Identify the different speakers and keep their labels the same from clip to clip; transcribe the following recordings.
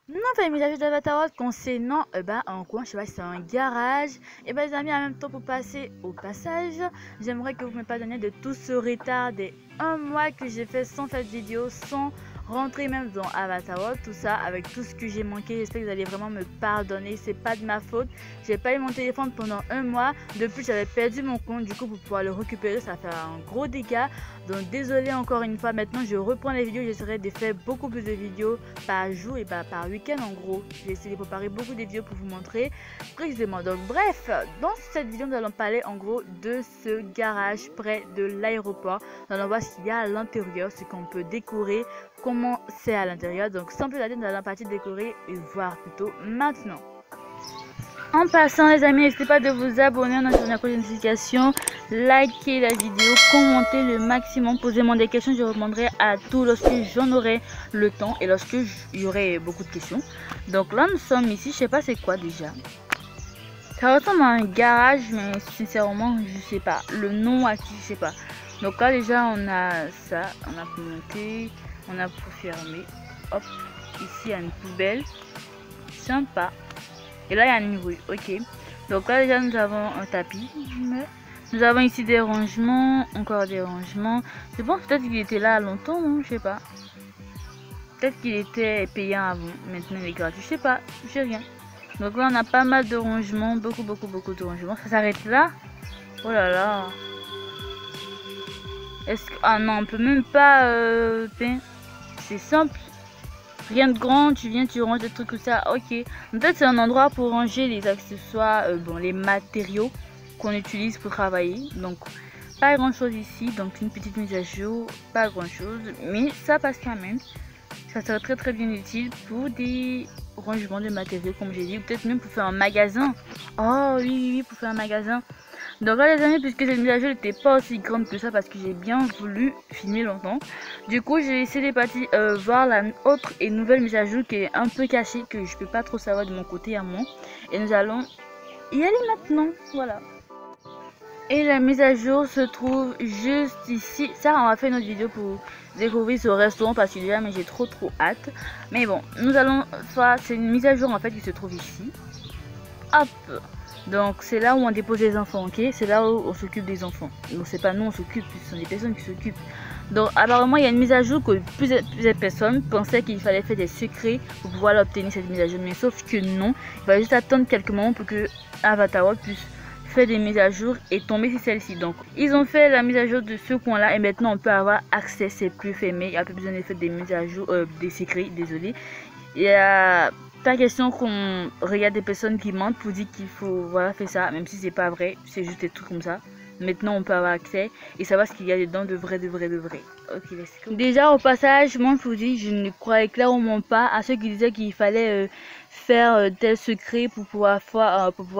Speaker 1: Nouvelle mise à jour d'Avatar World concernant un coin, je sais pas si c'est un garage. Et les amis, en même temps pour passer au passage, j'aimerais que vous me pardonniez de tout ce retard des un mois que j'ai fait sans faire de vidéo, sans rentrer même dans Avatar World, tout ça avec tout ce que j'ai manqué. J'espère que vous allez vraiment me pardonner, c'est pas de ma faute. J'ai pas eu mon téléphone pendant un mois, depuis j'avais perdu mon compte, du coup pour pouvoir le récupérer ça fait un gros dégât. Donc désolé encore une fois, maintenant je reprends les vidéos, j'essaierai de faire beaucoup plus de vidéos par jour et par week-end en gros. J'ai essayé de préparer beaucoup de vidéos pour vous montrer précisément. Donc bref, dans cette vidéo nous allons parler en gros de ce garage près de l'aéroport. Nous allons voir ce qu'il y a à l'intérieur, ce qu'on peut décorer, comment c'est à l'intérieur. Donc sans plus tarder, nous allons partir décorer et voir plutôt maintenant. En passant les amis, n'hésitez pas de vous abonner, en activant la cloche de notification, likez la vidéo, commentez le maximum, posez-moi des questions, je répondrai à tout lorsque j'en aurai le temps et lorsque il y aurai beaucoup de questions. Donc là nous sommes ici, je sais pas c'est quoi déjà. Ça ressemble à un garage mais sincèrement je sais pas, le nom à qui je sais pas. Donc là déjà on a ça, on a pour monter, on a pour fermer, hop, ici il y a une poubelle, sympa. Et là, il y a une rue, ok. Donc là, déjà, nous avons un tapis. Nous avons ici des rangements, encore des rangements. Je pense peut-être qu'il était là longtemps, non? Je sais pas. Peut-être qu'il était payant avant. Maintenant, il est gratuit. Je sais pas, je sais rien. Donc là, on a pas mal de rangements, beaucoup de rangements. Ça s'arrête là? Oh là là. Est-ce que... Ah non, on peut même pas... C'est simple. Rien de grand, tu viens, tu ranges des trucs comme ça, ok. Peut-être c'est un endroit pour ranger les accessoires, les matériaux qu'on utilise pour travailler. Donc, pas grand chose ici, donc une petite mise à jour, pas grand chose, mais ça passe quand même. Ça serait très bien utile pour des rangements de matériaux, comme j'ai dit, ou peut-être même pour faire un magasin. Oh oui, pour faire un magasin. Donc là les amis, puisque cette mise à jour n'était pas aussi grande que ça parce que j'ai bien voulu filmer longtemps, du coup j'ai essayé de partir voir la autre et nouvelle mise à jour qui est un peu cachée, que je peux pas trop savoir de mon côté à moi, et nous allons y aller maintenant, voilà. Et la mise à jour se trouve juste ici. Ça on va faire une autre vidéo pour découvrir ce restaurant parce que déjà mais j'ai trop hâte. Mais bon, nous allons faire, c'est une mise à jour en fait qui se trouve ici. Hop. Donc c'est là où on dépose les enfants, ok? C'est là où on s'occupe des enfants. Donc c'est pas nous on s'occupe, ce sont des personnes qui s'occupent. Donc apparemment il y a une mise à jour que plusieurs personnes pensaient qu'il fallait faire des secrets pour pouvoir obtenir cette mise à jour. Mais sauf que non, il va juste attendre quelques moments pour que Avatar World puisse faire des mises à jour et tomber sur celle-ci. Donc ils ont fait la mise à jour de ce coin là et maintenant on peut avoir accès, c'est plus fermé. Il n'y a plus besoin de faire des mises à jour, des secrets, désolé. Il y a ta question qu'on regarde des personnes qui mentent pour dire qu'il faut voilà faire ça, même si c'est pas vrai, c'est juste des trucs comme ça. Maintenant on peut avoir accès et savoir ce qu'il y a dedans de vrai. Ok, let's go. Déjà au passage, moi je vous dis, je ne croyais clairement pas à ceux qui disaient qu'il fallait faire tel secret pour pouvoir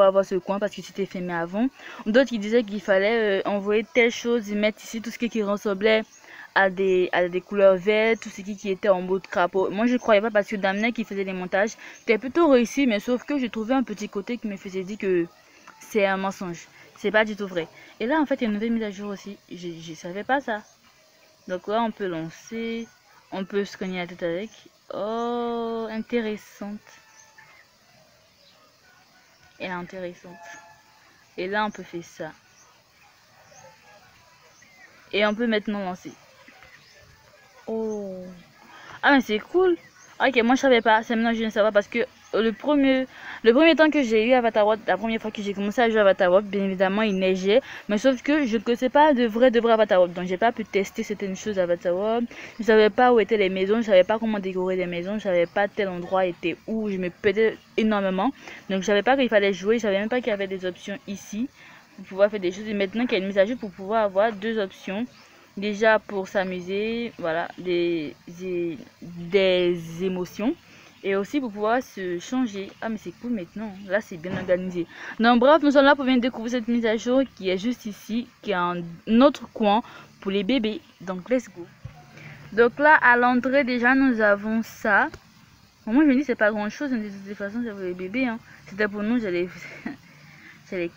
Speaker 1: avoir ce coin parce que c'était fermé avant. D'autres qui disaient qu'il fallait envoyer telle chose et mettre ici tout ce qui ressemblait à des couleurs vertes, tout ce qui était en mode crapaud. Moi je croyais pas parce que Damien qui faisait les montages, c'était plutôt réussi, mais sauf que j'ai trouvé un petit côté qui me faisait dire que c'est un mensonge. C'est pas du tout vrai. Et là en fait il y a une nouvelle mise à jour aussi. Je savais pas ça. Donc là on peut lancer, on peut se cogner la tête avec. Oh, intéressante. Elle est intéressante. Et là on peut faire ça. Et on peut maintenant lancer. Oh. Ah mais c'est cool. Ok, moi je savais pas, c'est maintenant que je viens de savoir parce que le premier temps que j'ai eu Avatar World, la première fois que j'ai commencé à jouer à Avatar World, bien évidemment il neigeait, mais sauf que je ne connaissais pas de vrai Avatar World, donc j'ai pas pu tester certaines choses à Avatar World. Je savais pas où étaient les maisons, je savais pas comment décorer des maisons, je savais pas tel endroit était où, je me perdais énormément, donc je savais pas qu'il fallait jouer, je savais même pas qu'il y avait des options ici pour pouvoir faire des choses, et maintenant qu'il y a une mise à jour pour pouvoir avoir deux options. Déjà pour s'amuser, voilà, des émotions et aussi pour pouvoir se changer. Ah mais c'est cool maintenant, là c'est bien organisé. Donc bref, nous sommes là pour bien découvrir cette mise à jour qui est juste ici, qui est un autre coin pour les bébés. Donc let's go. Donc là à l'entrée déjà nous avons ça. Bon, moi je me dis c'est pas grand chose, de toute façon c'est pour les bébés, hein. C'était pour nous, j'allais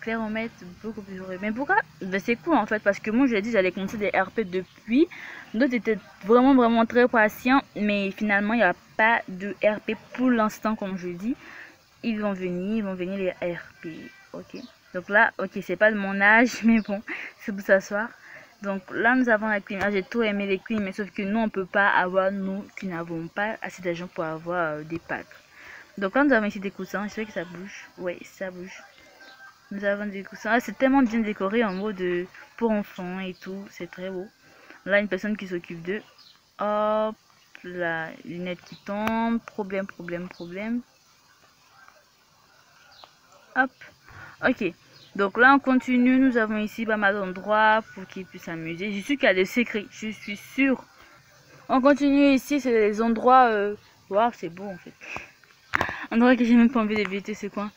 Speaker 1: clairement mettre beaucoup plus heureux. Mais pourquoi? Ben, c'est cool en fait parce que moi je l'ai dit j'allais commencer des RP depuis. D'autres étaient vraiment très patients, mais finalement il n'y a pas de RP pour l'instant, comme je dis. Ils vont venir les RP. Ok. Donc là, ok, c'est pas de mon âge, mais bon, c'est pour s'asseoir. Donc là, nous avons la clim. Ah, j'ai tout aimé les clims, mais sauf que nous, on peut pas avoir, nous qui n'avons pas assez d'argent pour avoir des packs. Donc là, nous avons ici des coussins. Je sais que ça bouge. Ouais, ça bouge. Nous avons des coussins. Ah, c'est tellement bien décoré en mode pour enfants et tout. C'est très beau. Là, une personne qui s'occupe d'eux. Hop, la lunette qui tombe. Problème. Hop. Ok. Donc là, on continue. Nous avons ici pas mal d'endroits pour qu'ils puissent s'amuser. Je suis qu'il y a des secrets. Je suis sûre. On continue ici. C'est des endroits... Waouh, c'est beau en fait. Un endroit que j'ai même pas envie d'éviter, c'est quoi?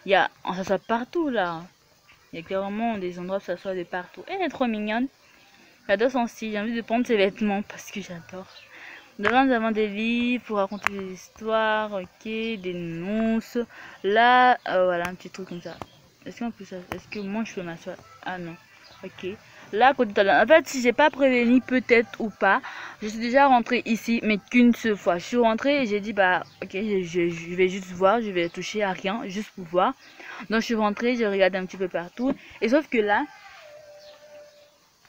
Speaker 1: Il y a... On s'assoit partout là. Il y a clairement des endroits où ça s'assoit de partout. Elle est trop mignonne. J'adore son style. J'ai envie de prendre ses vêtements parce que j'adore. Devant, nous avons des livres pour raconter des histoires. Ok, des nounous. Là, voilà, un petit truc comme ça. Est-ce qu'on peut ça? Est-ce que moi je peux m'asseoir? Ah non. Ok. Là, côté en fait, si j'ai pas prévenu, peut-être ou pas, je suis déjà rentrée ici, mais qu'une seule fois. Je suis rentrée et j'ai dit, bah, ok, je vais juste voir, je vais toucher à rien, juste pour voir. Donc, je suis rentrée, j'ai regardé un petit peu partout. Et sauf que là,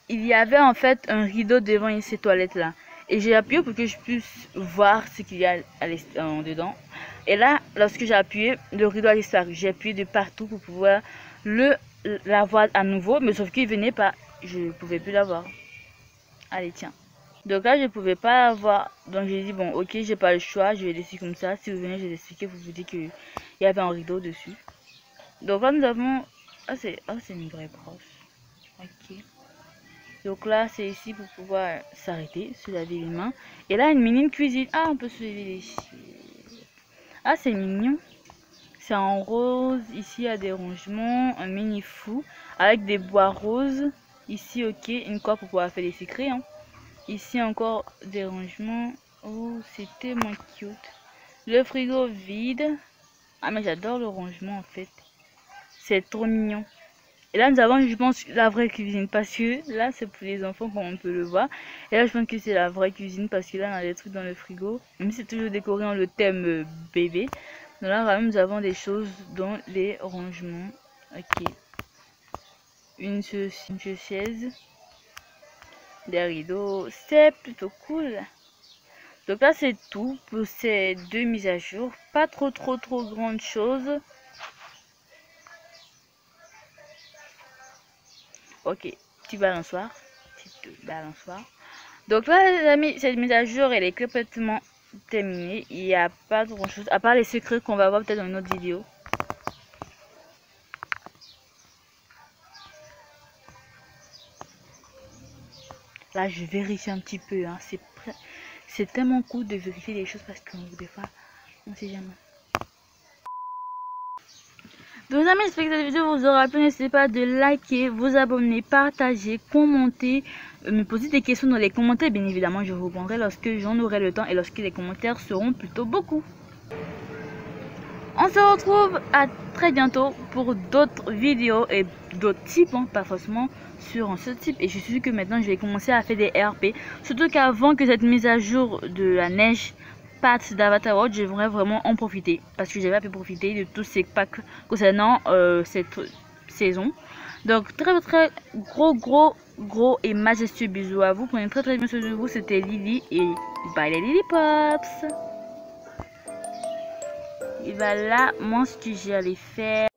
Speaker 1: il y avait en fait un rideau devant ces toilettes-là. Et j'ai appuyé pour que je puisse voir ce qu'il y a dedans. Et là, lorsque j'ai appuyé, le rideau a disparu. J'ai appuyé de partout pour pouvoir l'avoir à nouveau. Mais sauf qu'il venait pas. Je ne pouvais plus l'avoir. Allez, tiens. Donc là, je ne pouvais pas l'avoir. Donc j'ai dit, bon, ok, j'ai pas le choix. Je vais laisser comme ça. Si vous venez, je vais expliquer. Vous vous dites qu'il y avait un rideau dessus. Donc là, nous avons... Ah, c'est une vraie brosse. Ok. Donc là, c'est ici pour pouvoir s'arrêter, se laver les mains. Et là, une mini cuisine. Ah, on peut se laver les chiens. Ah, c'est mignon. C'est en rose. Ici, il y a des rangements. Un mini fou avec des bois roses. Ici, ok, une corde pour pouvoir faire des secrets. Hein. Ici, encore des rangements. Oh, c'est tellement cute. Le frigo vide. Ah, mais j'adore le rangement, en fait. C'est trop mignon. Et là, nous avons, je pense, la vraie cuisine. Parce que là, c'est pour les enfants, comme on peut le voir. Et là, je pense que c'est la vraie cuisine. Parce que là, on a des trucs dans le frigo. Même si c'est toujours décoré en le thème bébé. Donc là, vraiment, nous avons des choses dans les rangements. Ok. Une chaise. Des rideaux. C'est plutôt cool. Donc là, c'est tout pour ces deux mises à jour. Pas trop grandes choses. Ok, petit balançoire. Donc là, les amis, cette mise à jour, elle est complètement terminée. Il n'y a pas grand chose, à part les secrets qu'on va voir peut-être dans une autre vidéo. Là, je vérifie un petit peu. Hein. C'est tellement cool de vérifier les choses parce que des fois, on ne sait jamais. Donc, amis, j'espère que cette vidéo vous aura plu. N'hésitez pas de liker, vous abonner, partager, commenter, me poser des questions dans les commentaires. Bien évidemment, je vous répondrai lorsque j'en aurai le temps et lorsque les commentaires seront plutôt beaucoup. On se retrouve à très bientôt pour d'autres vidéos et d'autres types, hein, pas forcément sur ce type. Et je suis sûre que maintenant, je vais commencer à faire des RP. Surtout qu'avant que cette mise à jour de la neige packs d'Avatar World, j'aimerais vraiment en profiter parce que j'avais pas pu profiter de tous ces packs concernant cette saison. Donc très gros et majestueux bisous à vous. Prenez très bien soin de vous. C'était Lily et bye les Lily Pops. Et voilà moi ce que j'allais faire.